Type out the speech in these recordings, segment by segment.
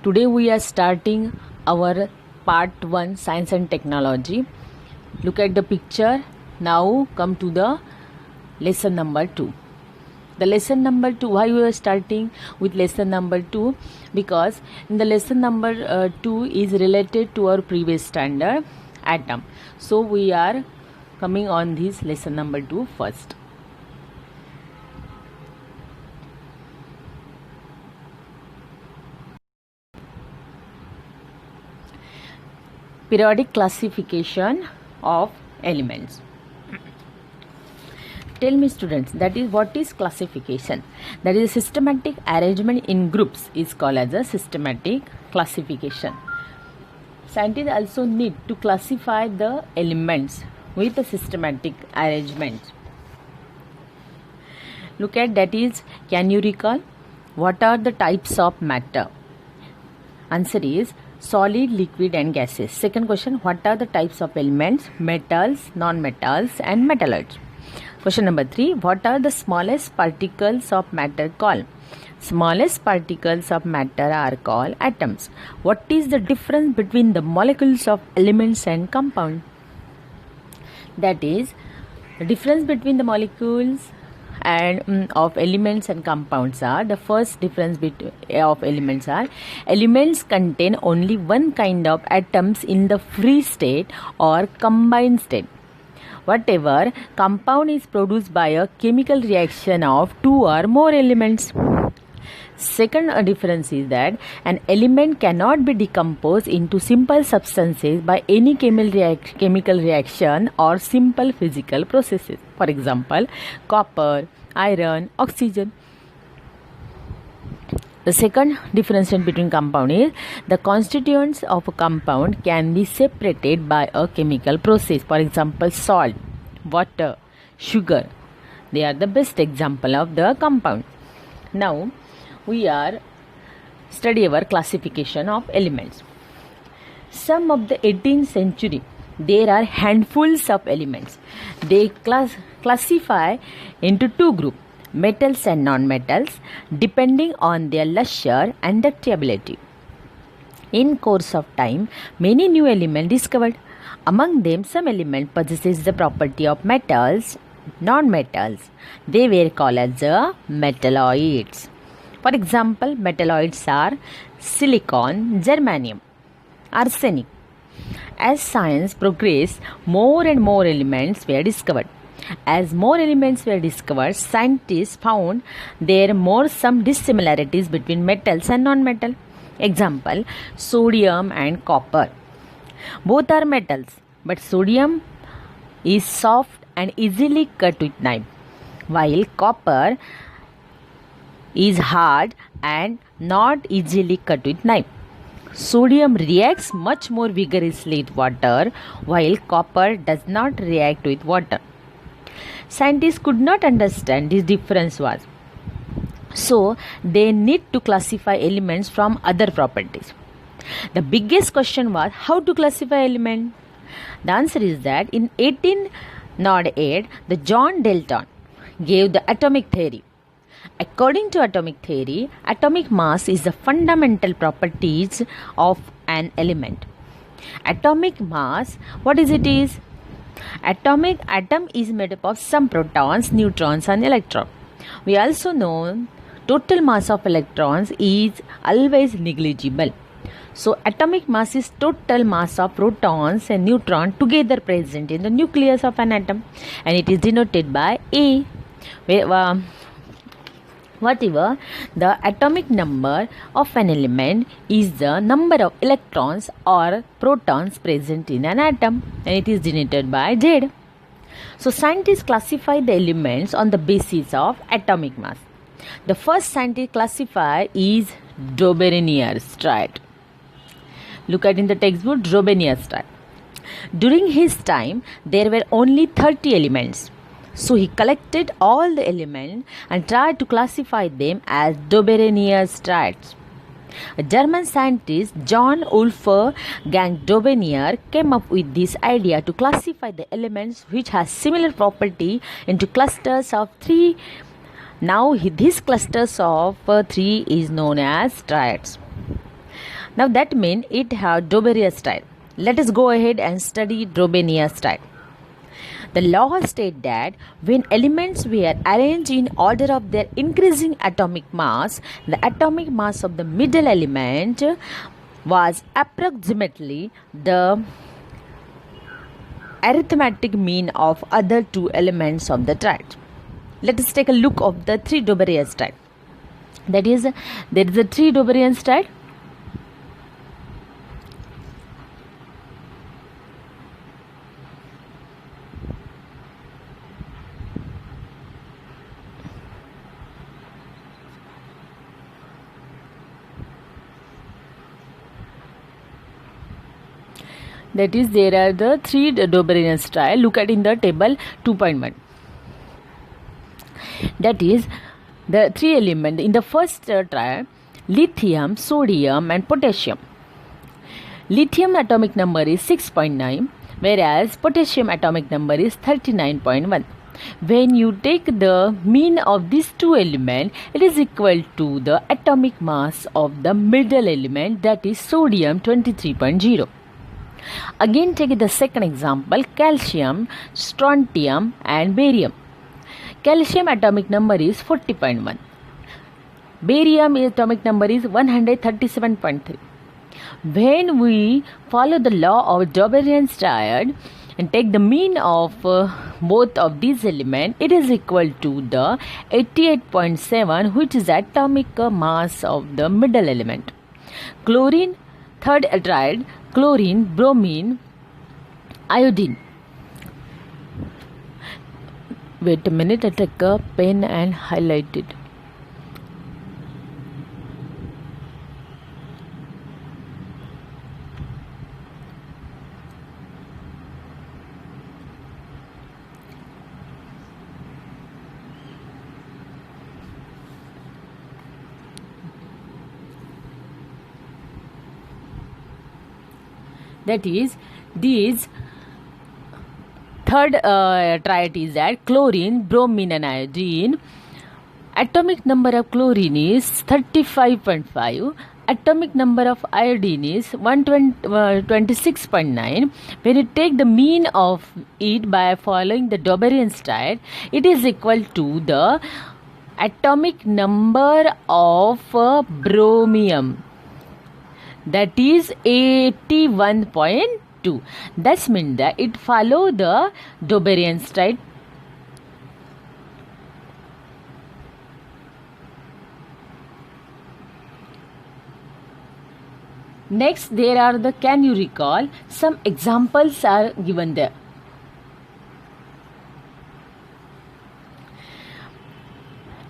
Today we are starting our part 1 science and technology. Look at the picture. Now come to the lesson number 2. The lesson number 2, why we are starting with lesson number 2? Because in the lesson number 2 is related to our previous standard, atom. So we are coming on this lesson number 2 first. Periodic classification of elements. Tell me students, that is what is classification? That is a systematic arrangement in groups is called as a systematic classification. Scientists also need to classify the elements with a systematic arrangement. Look at that is, can you recall what are the types of matter? Answer is solid, liquid and gases. Second question, what are the types of elements? Metals, non-metals and metalloids. Question number 3, what are the smallest particles of matter called? Smallest particles of matter are called atoms. What is the difference between the molecules of elements and compounds? That is, the difference between the molecules and of elements and compounds are, the first difference of elements are, elements contain only one kind of atoms in the free state or combined state. Whatever compound is produced by a chemical reaction of two or more elements. Second difference is that an element cannot be decomposed into simple substances by any chemical reaction or simple physical processes. For example, copper, iron, oxygen. The second difference between compound is the constituents of a compound can be separated by a chemical process. For example, salt, water, sugar. They are the best example of the compound. Now, we are study our classification of elements. Some of the 18th century, there are handfuls of elements. They classify into two groups, metals and non-metals, depending on their luster and ductility. In course of time, many new elements discovered. Among them, some element possesses the property of metals, non-metals. They were called as the metalloids. For example, metalloids are silicon, germanium, arsenic. As science progressed, more and more elements were discovered. As more elements were discovered, scientists found there more some dissimilarities between metals and non-metal. Example, sodium and copper. Both are metals, but sodium is soft and easily cut with knife, while copper is hard and not easily cut with knife. Sodium reacts much more vigorously with water, while copper does not react with water. Scientists could not understand this difference was. So, they need to classify elements from other properties. The biggest question was how to classify element. The answer is that in 1808, the John Dalton gave the atomic theory. According to atomic theory, atomic mass is the fundamental properties of an element. Atomic mass, what is it is? Atom is made up of some protons, neutrons and electrons. We also know total mass of electrons is always negligible. So atomic mass is total mass of protons and neutrons together present in the nucleus of an atom, and it is denoted by A. Whatever the atomic number of an element is the number of electrons or protons present in an atom, and it is denoted by Z. So scientists classify the elements on the basis of atomic mass. The first scientific classifier is Frobenius-Stahl. Look at in the textbook, Frobenius-Stahl. During his time, there were only 30 elements. So he collected all the elements and tried to classify them as Frobenius-Stahl. A German scientist, John Wolfgang Frobenius, came up with this idea to classify the elements which have similar property into clusters of 3. Now these clusters of 3 is known as triads. Now that means it have Doberian style. Let us go ahead and study Doberian style. The law states that when elements were arranged in order of their increasing atomic mass, the atomic mass of the middle element was approximately the arithmetic mean of other two elements of the triad. Let us take a look of the three Doberian triad. That is, there is a three Doberian triad. That is, there are the three Doberian triad. Look at in the table 2.1. That is, the three elements in the first triad: lithium, sodium, and potassium. Lithium atomic number is 6.9, whereas potassium atomic number is 39.1. When you take the mean of these two elements, it is equal to the atomic mass of the middle element, that is sodium 23.0. Again, take the second example: calcium, strontium, and barium. Calcium atomic number is 40.1. Barium atomic number is 137.3. When we follow the law of Doberian triad and take the mean of both of these elements, it is equal to the 88.7, which is atomic mass of the middle element. Chlorine, third triad: chlorine, bromine, iodine. Wait a minute, I take a pen and highlight it. That is, these third triad is that chlorine, bromine, and iodine. Atomic number of chlorine is 35.5. Atomic number of iodine is 126.9. When you take the mean of it by following the Doberian triad, it is equal to the atomic number of bromium, that is 81.2. That means that it follow the Doberian triad. Next, there are the, can you recall, some examples are given there.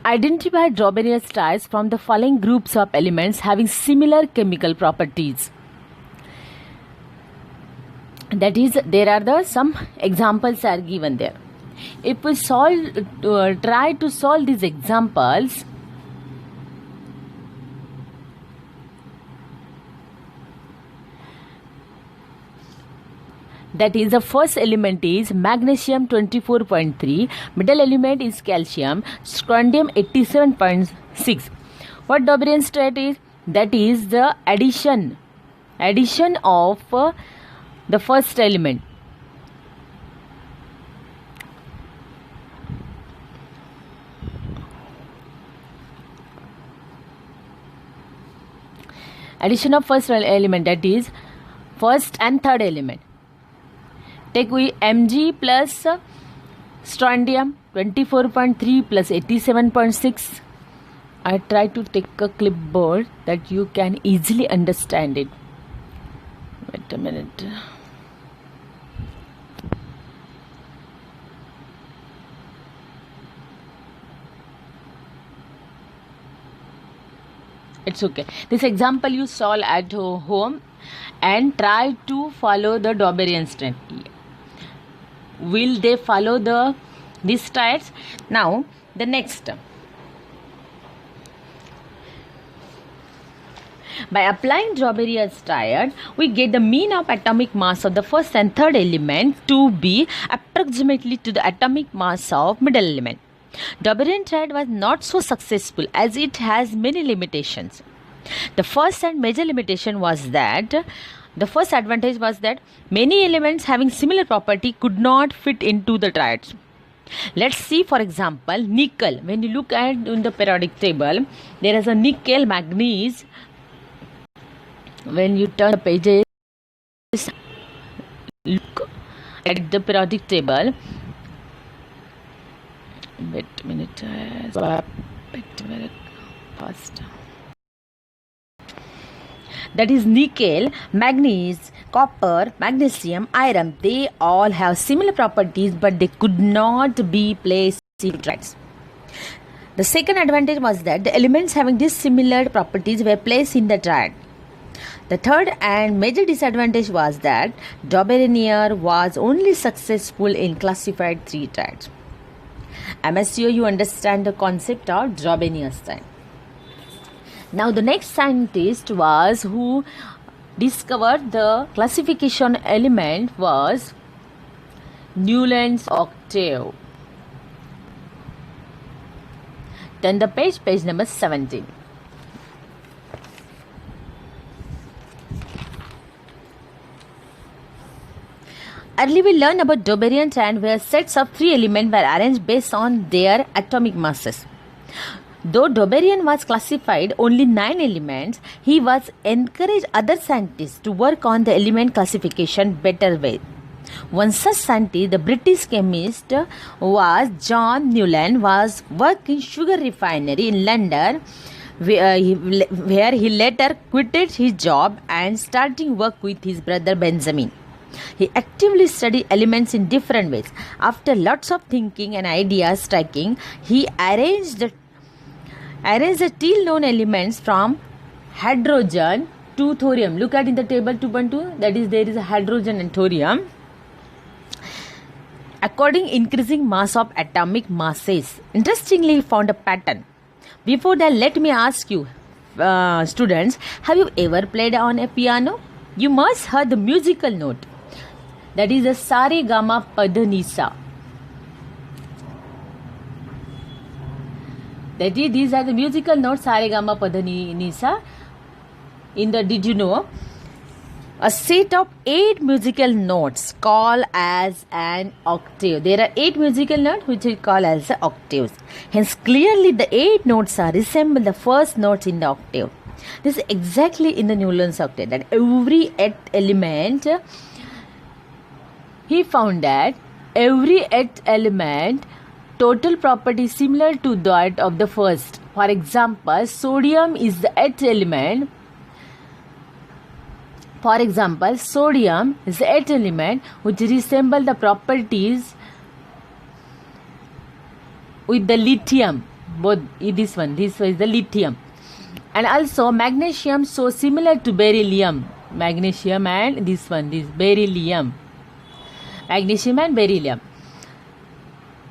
Identify Doberian triads from the following groups of elements having similar chemical properties. That is, there are the some examples are given there. If we try to solve these examples, that is, the first element is magnesium 24.3, middle element is calcium, strontium 87.6. What Doberian triad is? That is the addition of the first element. Addition of first element, that is first and third element. Take we Mg plus strontium 24.3 plus 87.6. I try to take a clipboard that you can easily understand it. Wait a minute. It's okay. This example you solve at home and try to follow the Doberian triad. Will they follow these triads? Now the next. By applying Doberian triad, we get the mean of atomic mass of the first and third element to be approximately to the atomic mass of middle element. Doberian triad was not so successful as it has many limitations. The first and major limitation was that the first advantage was that many elements having similar property could not fit into the triads. Let's see, for example, nickel. When you look at in the periodic table, there is a nickel, manganese. When you turn the pages, look at the periodic table. Wait a minute. Bit fast. That is nickel, manganese, copper, magnesium, iron. They all have similar properties, but they could not be placed in triads. The second advantage was that the elements having dissimilar properties were placed in the triad. The third and major disadvantage was that Daubernier was only successful in classified three triads. I'm sure you understand the concept of Daubernier's triad. Now the next scientist was who discovered the classification element was Newland's octave. Turn the page number 17. Early we learned about Daubernier triad where sets of three elements were arranged based on their atomic masses. Though Daubernier was classified only 9 elements, he was encouraged other scientists to work on the element classification better way. One such scientist, the British chemist, was John Newland, was working sugar refinery in London, where he later quitted his job and starting work with his brother Benjamin. He actively studied elements in different ways. After lots of thinking and ideas striking, he arranged the till known elements from hydrogen to thorium. Look at in the table 2.2, that is there is a hydrogen and thorium according increasing mass of atomic masses. Interestingly, he found a pattern. Before that, let me ask you students, have you ever played on a piano? You must heard the musical note, that is a sa re ga ma pa dha ni sa. That is, these are the musical notes sa re ga ma pa dha ni sa. In the, did you know, a set of 8 musical notes called as an octave. There are 8 musical notes which we call as octaves. Hence, clearly the 8 notes are resemble the first notes in the octave. This is exactly in the Newland's octave, that every 8 element, he found that every 8 element total property similar to that of the first. For example, sodium is the 8th element. For example, sodium is the 8th element which resemble the properties with the lithium. Both this is the lithium. And also magnesium so similar to beryllium. Magnesium and this beryllium. Magnesium and beryllium.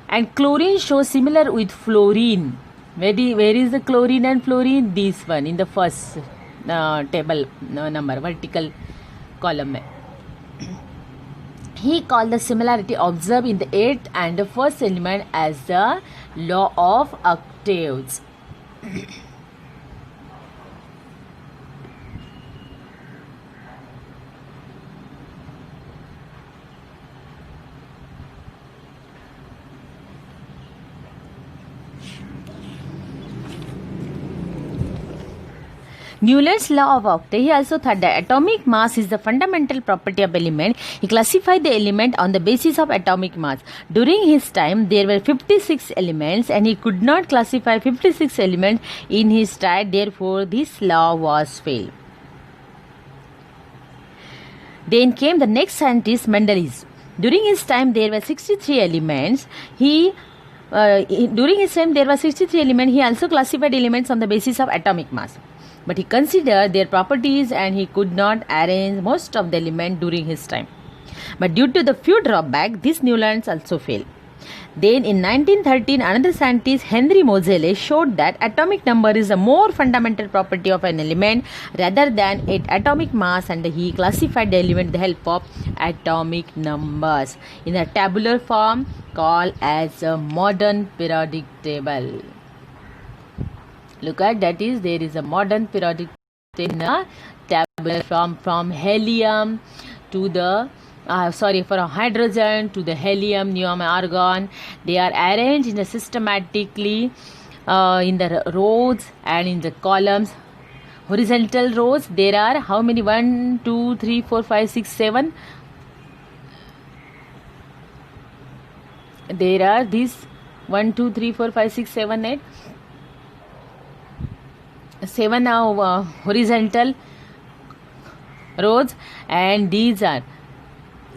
And chlorine shows similar with fluorine. Where is the chlorine and fluorine? This one in the first table number, vertical column. He called the similarity observed in the 8th and the first element as the law of octaves. Newland's law of octave, he also thought that atomic mass is the fundamental property of element. He classified the element on the basis of atomic mass. During his time, there were 56 elements and he could not classify 56 elements in his triad. Therefore, this law was failed. Then came the next scientist, Mendeleev. During his time, there were 63 elements. During his time, there were 63 elements. He also classified elements on the basis of atomic mass. But he considered their properties and he could not arrange most of the elements during his time. But due to the few drawbacks, this Newland's also failed. Then in 1913, another scientist, Henry Moseley, showed that atomic number is a more fundamental property of an element rather than its atomic mass, and he classified the element with the help of atomic numbers in a tabular form called as a modern periodic table. Look at that is there is a modern periodic in a tabular from helium to the from hydrogen to the helium, neon, argon. They are arranged in a systematically in the rows and in the columns. Horizontal rows, there are how many? 1, 2, 3, 4, 5, 6, 7. There are these 1, 2, 3, 4, 5, 6, 7, 8. 7 horizontal rows, and these are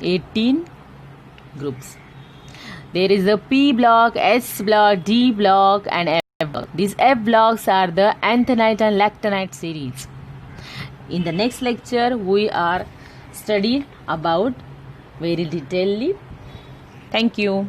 18 groups. There is a P block, S block, D block, and F block. These F blocks are the anthenite and lactanite series. In the next lecture, we are studying about very detailedly. Thank you.